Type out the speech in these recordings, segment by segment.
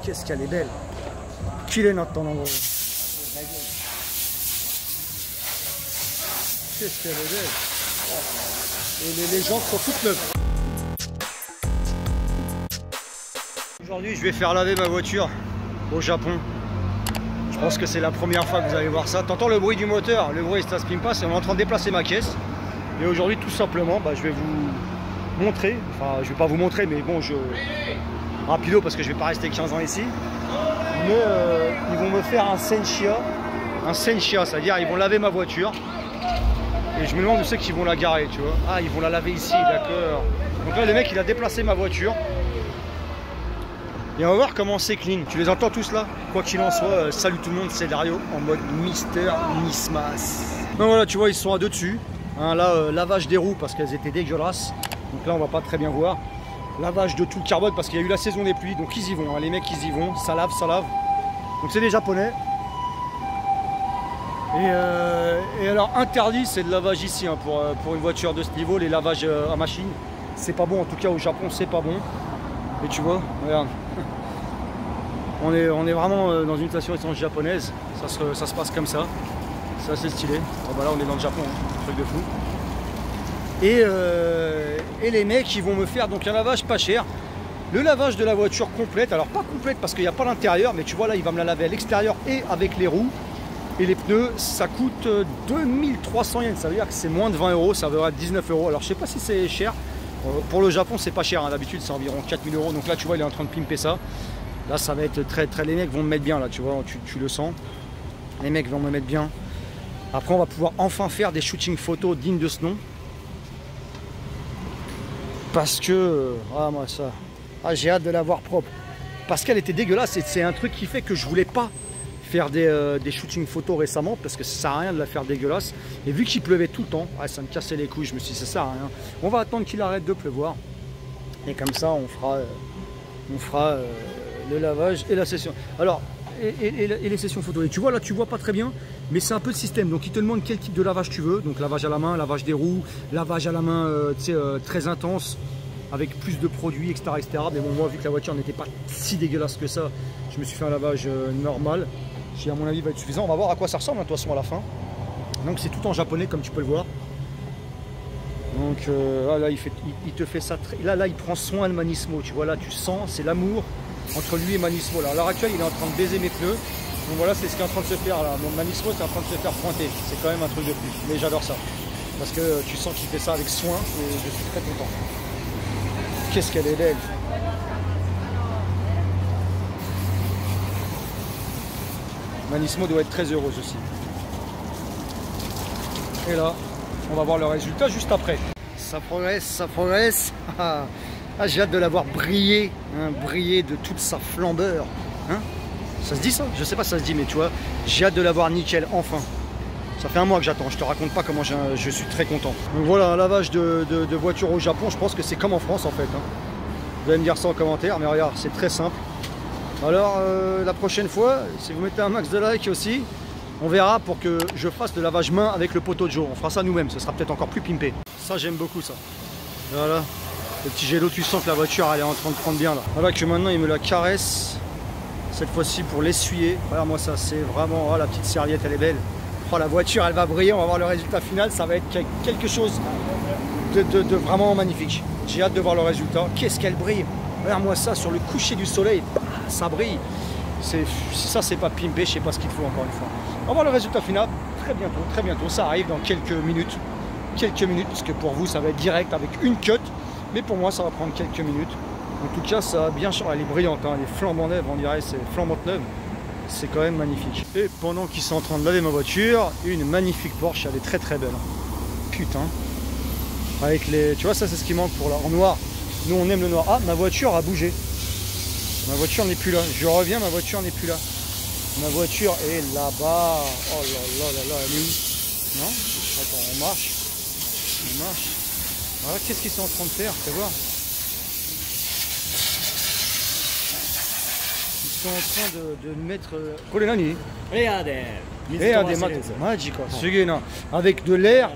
qu'est-ce qu'elle est belle. Qu'il est notre temps. Qu'est-ce qu'elle est belle. Et les jantes sont toutes neuves. Aujourd'hui, je vais faire laver ma voiture au Japon. Je pense que c'est la première fois que vous allez voir ça. T'entends le bruit du moteur, le bruit ça spin pas, c'est on est en train de déplacer ma caisse. Et aujourd'hui, tout simplement, je vais vous montrer, enfin je vais pas vous montrer, mais bon, rapido parce que je vais pas rester 15 ans ici. Mais ils vont me faire un senshia, c'est-à-dire ils vont laver ma voiture. Et je me demande où c'est qu'ils vont la garer, tu vois. Ah, ils vont la laver ici, d'accord. Donc là, le mec, il a déplacé ma voiture. Et on va voir comment c'est clean. Tu les entends tous là? Quoi qu'il en soit, salut tout le monde, c'est Dario en mode Mister Mismas. Donc voilà, tu vois, ils sont à deux dessus. Hein, là, lavage des roues parce qu'elles étaient dégueulasses. Donc là, on va pas très bien voir. Lavage de tout le carbone parce qu'il y a eu la saison des pluies. Donc ils y vont, hein. Les mecs, ils y vont. Ça lave, ça lave. Donc c'est des Japonais. Et alors interdit c'est le lavage ici hein, pour une voiture de ce niveau, les lavages à machine, c'est pas bon, en tout cas au Japon c'est pas bon. Et tu vois, regarde, on est vraiment dans une station essence japonaise, ça se passe comme ça, c'est assez stylé. Oh, bah là on est dans le Japon, hein, truc de fou. Et les mecs ils vont me faire donc un lavage pas cher. Le lavage de la voiture complète, alors pas complète parce qu'il n'y a pas l'intérieur, mais tu vois là il va me la laver à l'extérieur et avec les roues. Et les pneus, ça coûte 2300 yens, ça veut dire que c'est moins de 20 euros, ça veut dire 19 euros. Alors je sais pas si c'est cher, pour le Japon c'est pas cher, hein. D'habitude c'est environ 4000 euros. Donc là tu vois il est en train de pimper ça. Là ça va être très, les mecs vont me mettre bien là, tu vois, tu le sens. Les mecs vont me mettre bien. Après on va pouvoir enfin faire des shooting photos dignes de ce nom. Parce que, moi ça, j'ai hâte de la voir propre. Parce qu'elle était dégueulasse et c'est un truc qui fait que je voulais pas faire des shootings photos récemment parce que ça sert à rien de la faire dégueulasse. Et vu qu'il pleuvait tout le temps, ça me cassait les couilles, je me suis dit ça sert à rien. On va attendre qu'il arrête de pleuvoir. Et comme ça on fera le lavage et la session. Alors, et les sessions photos. Et tu vois là, tu vois pas très bien, mais c'est un peu le système. Donc il te demande quel type de lavage tu veux. Donc lavage à la main, lavage des roues, lavage à la main très intense, avec plus de produits, etc., etc. Mais bon, moi vu que la voiture n'était pas si dégueulasse que ça, je me suis fait un lavage normal. Qui à mon avis va être suffisant. On va voir à quoi ça ressemble de toute façon à la fin. Donc c'est tout en japonais comme tu peux le voir. Donc là il te fait ça. Là il prend soin de Manismo. Tu vois là tu sens c'est l'amour entre lui et Manismo. Là, à l'heure actuelle il est en train de baiser mes pneus. Donc voilà c'est ce qui est en train de se faire là. Mon Manismo c'est en train de se faire pointer. C'est quand même un truc de plus. Mais j'adore ça. Parce que tu sens qu'il fait ça avec soin et je suis très content. Qu'est-ce qu'elle est belle. Manismo doit être très heureuse aussi. Et là, on va voir le résultat juste après. Ça progresse, ça progresse. J'ai hâte de la voir briller, hein, briller de toute sa flambeur. Hein, ça se dit ça? Je sais pas si ça se dit, mais tu vois, j'ai hâte de la voir nickel, enfin. Ça fait un mois que j'attends, je te raconte pas comment je suis très content. Donc voilà, un lavage de voiture au Japon, je pense que c'est comme en France en fait. Hein. Vous allez me dire ça en commentaire, mais regarde, c'est très simple. Alors la prochaine fois, si vous mettez un max de likes aussi, on verra pour que je fasse le lavage main avec le poteau de Joe. On fera ça nous-mêmes, ce sera peut-être encore plus pimpé. Ça j'aime beaucoup ça. Voilà, le petit jet d'eau, tu sens que la voiture elle est en train de prendre bien là. Voilà que maintenant il me la caresse, cette fois-ci pour l'essuyer. Regarde moi ça, c'est vraiment, la petite serviette elle est belle. Oh, la voiture elle va briller, on va voir le résultat final, ça va être quelque chose de vraiment magnifique. J'ai hâte de voir le résultat. Qu'est-ce qu'elle brille. Regarde-moi ça, sur le coucher du soleil, ça brille. Si ça c'est pas pimpé, je sais pas ce qu'il faut encore une fois. On va voir le résultat final très bientôt, ça arrive dans quelques minutes, parce que pour vous ça va être direct avec une cut, mais pour moi ça va prendre quelques minutes. En tout cas ça a bien changé, elle est brillante, hein, elle est flambant neuve, on dirait c'est flambant neuve, c'est quand même magnifique. Et pendant qu'ils sont en train de laver ma voiture, une magnifique Porsche, elle est très belle. Putain, avec les, tu vois ça c'est ce qui manque pour là, en noir. Nous on aime le noir. Ah, ma voiture a bougé. Ma voiture n'est plus là. Je reviens, ma voiture n'est plus là. Ma voiture est là-bas. Oh là là, elle est où? Non? Attends, on marche. Voilà, qu'est-ce qu'ils sont en train de faire? Tu vas voir. Ils sont en train de mettre... Avec de l'air.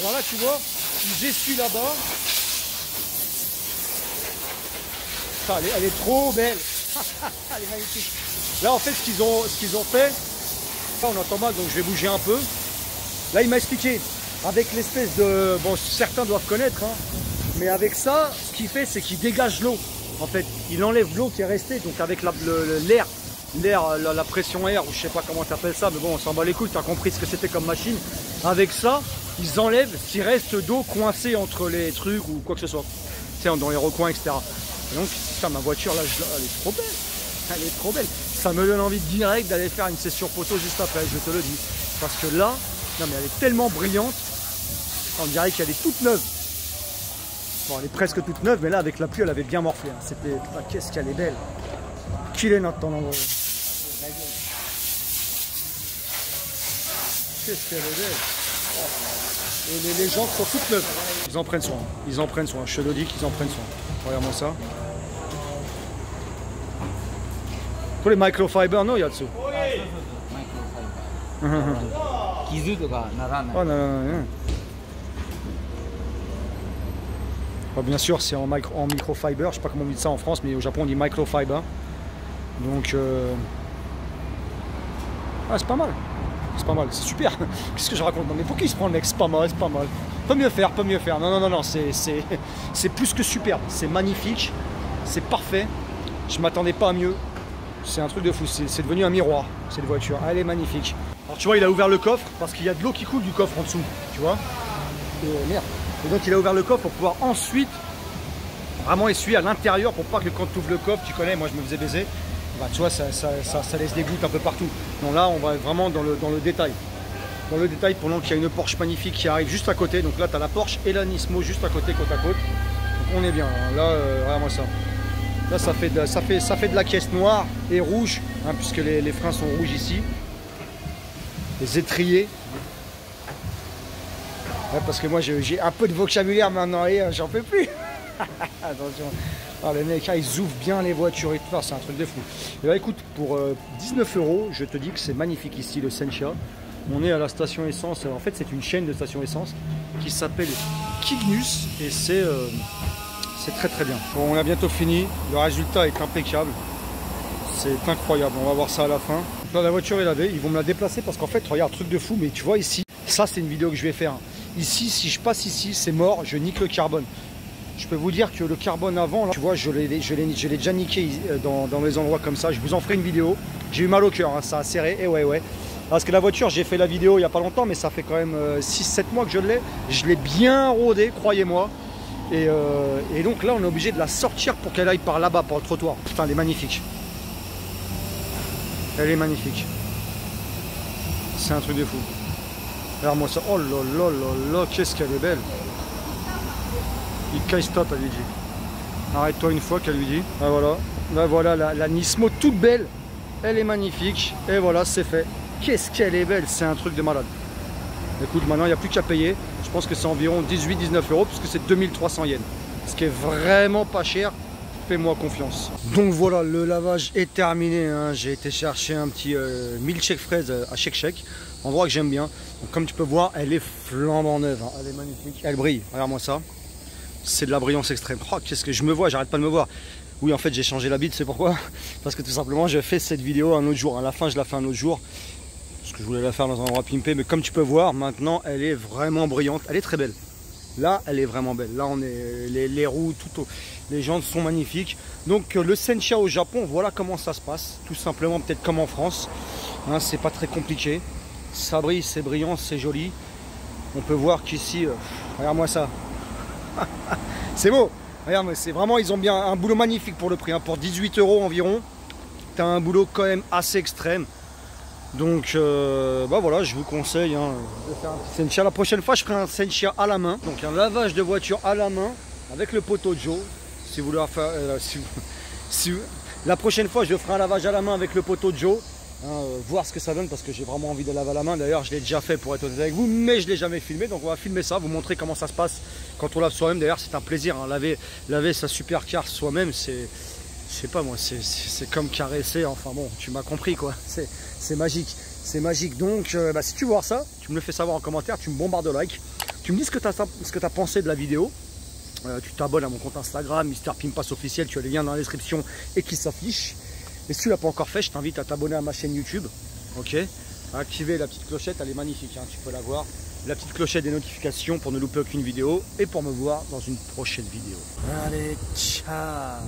Alors là tu vois, ils essuient là-bas. Elle est trop belle. Elle est magnifique. Là en fait ce qu'ils ont fait, là, on entend mal donc je vais bouger un peu. Là il m'a expliqué, avec l'espèce de... Bon certains doivent connaître, hein, mais avec ça, ce qu'il fait c'est qu'il dégage l'eau. En fait, il enlève l'eau qui est restée, donc avec l'air, la pression air, ou je sais pas comment tu appelles ça, mais bon on s'en bat les couilles, tu as compris ce que c'était comme machine. Avec ça, ils enlèvent ce qui reste d'eau coincée entre les trucs ou quoi que ce soit. Tu sais, dans les recoins, etc. Et donc, putain, ma voiture là, elle est trop belle. Elle est trop belle. Ça me donne envie direct d'aller faire une session photo juste après, je te le dis. Parce que là, non mais elle est tellement brillante, on dirait qu'elle est toute neuve. Bon, elle est presque toute neuve, mais là, avec la pluie, elle avait bien morflé. Hein. C'était, putain, qu'est-ce qu'elle est belle. Qu'il est notre temps d'envoi. Qu'est-ce qu'elle est belle. Oh. Et les jantes sont toutes neuves. Ils en prennent soin. Ils en prennent soin. Je te le dis qu'ils en prennent soin. Regarde-moi ça. Pour les microfiber, non, Yatsu. Kizu to ka narana. Oh non, non, non. Oh, bien sûr, c'est en microfiber. Je sais pas comment on dit ça en France, mais au Japon on dit microfiber. Donc, ah, c'est pas mal. C'est pas mal, c'est super. Qu'est-ce que je raconte? Non, mais pourquoi il se prend le mec? C'est pas mal, c'est pas mal. Peut mieux faire, peut mieux faire. Non, non, non, non, c'est plus que superbe. C'est magnifique, c'est parfait. Je m'attendais pas à mieux. C'est un truc de fou. C'est devenu un miroir, cette voiture. Elle est magnifique. Alors, tu vois, il a ouvert le coffre parce qu'il y a de l'eau qui coule du coffre en dessous. Tu vois? Et merde. Et donc, il a ouvert le coffre pour pouvoir ensuite vraiment essuyer à l'intérieur pour pas que quand tu ouvres le coffre, tu connais, moi je me faisais baiser. Bah, tu vois, ça laisse des gouttes un peu partout. Donc là, on va vraiment dans le détail. Dans le détail, pendant qu'il y a une Porsche magnifique qui arrive juste à côté. Donc là, tu as la Porsche et la Nismo juste à côté, côte à côte. Donc on est bien. Là, regarde-moi ça. Là, ça fait de la caisse noire et rouge, hein, puisque les freins sont rouges ici. Les étriers. Ouais, parce que moi, j'ai un peu de vocabulaire maintenant et j'en peux plus. Attention. Alors les mecs, ils ouvrent bien les voitures et tout, c'est un truc de fou. Et là écoute, pour 19 €, je te dis que c'est magnifique ici le Sentia. On est à la station essence, en fait c'est une chaîne de stations essence qui s'appelle Cygnus et c'est très très bien. Bon, on a bientôt fini, le résultat est impeccable. C'est incroyable, on va voir ça à la fin. Donc là la voiture est lavée, ils vont me la déplacer parce qu'en fait, regarde, truc de fou, mais tu vois ici, ça c'est une vidéo que je vais faire. Ici, si je passe ici, c'est mort, je nique le carbone. Je peux vous dire que le carbone avant, là, tu vois, je l'ai déjà niqué dans les endroits comme ça. Je vous en ferai une vidéo. J'ai eu mal au cœur, hein, ça a serré. Et ouais. Parce que la voiture, j'ai fait la vidéo il n'y a pas longtemps, mais ça fait quand même 6-7 mois que je l'ai. Je l'ai bien rodée, croyez-moi. Et donc là, on est obligé de la sortir pour qu'elle aille par là-bas, par le trottoir. Putain, elle est magnifique. Elle est magnifique. C'est un truc de fou. Regarde-moi ça. Oh là là là là, qu'est-ce qu'elle est belle. Il caille stop, elle lui dit. Arrête-toi une fois qu'elle lui dit. Ah, voilà. Là voilà la Nismo toute belle. Elle est magnifique. Et voilà, c'est fait. Qu'est-ce qu'elle est belle. C'est un truc de malade. Écoute, maintenant il n'y a plus qu'à payer. Je pense que c'est environ 18-19 € puisque c'est 2300 yens. Ce qui est vraiment pas cher. Fais-moi confiance. Donc voilà, le lavage est terminé. Hein. J'ai été chercher un petit milkshake fraise à Shake. Endroit que j'aime bien. Donc, comme tu peux voir, elle est flambant neuve. Hein. Elle est magnifique. Elle brille. Regarde-moi ça. C'est de la brillance extrême. Oh, qu'est-ce que je me vois, j'arrête pas de me voir. Oui, en fait, j'ai changé l'habit, c'est pourquoi? Parce que tout simplement, j'ai fait cette vidéo un autre jour. À la fin, je la fais un autre jour. Parce que je voulais la faire dans un endroit pimpé. Mais comme tu peux voir, maintenant, elle est vraiment brillante. Elle est très belle. Là, elle est vraiment belle. Là, on est les roues, les jantes sont magnifiques. Donc, le Sentia au Japon, voilà comment ça se passe. Tout simplement, peut-être comme en France. Hein, c'est pas très compliqué. Ça brille, c'est brillant, c'est joli. On peut voir qu'ici, regarde-moi ça. C'est beau. Regarde, c'est vraiment, ils ont bien un boulot magnifique pour le prix. Hein. Pour 18 € environ, tu as un boulot quand même assez extrême. Donc, bah voilà, je vous conseille de faire un petit Sentia. La prochaine fois, je ferai un Sentia à la main. Donc, un lavage de voiture à la main avec le poteau Joe. Si vous voulez faire, la prochaine fois, je ferai un lavage à la main avec le poteau Joe. Voir ce que ça donne parce que j'ai vraiment envie de laver à la main. D'ailleurs, je l'ai déjà fait pour être honnête avec vous, mais je ne l'ai jamais filmé. Donc, on va filmer ça, vous montrer comment ça se passe quand on lave soi-même. D'ailleurs, c'est un plaisir. Hein. Laver sa supercar soi-même, c'est, je sais pas moi, c'est comme caresser. Enfin bon, tu m'as compris quoi. C'est magique. C'est magique. Donc, si tu veux voir ça, tu me le fais savoir en commentaire. Tu me bombardes de likes. Tu me dis ce que tu as pensé de la vidéo. Tu t'abonnes à mon compte Instagram, Mister Pimpas officiel, tu as les liens dans la description et qui s'affichent. Et si tu ne l'as pas encore fait, je t'invite à t'abonner à ma chaîne YouTube. Ok, à activer la petite clochette, elle est magnifique, hein, tu peux la voir. La petite clochette des notifications pour ne louper aucune vidéo et pour me voir dans une prochaine vidéo. Allez, ciao.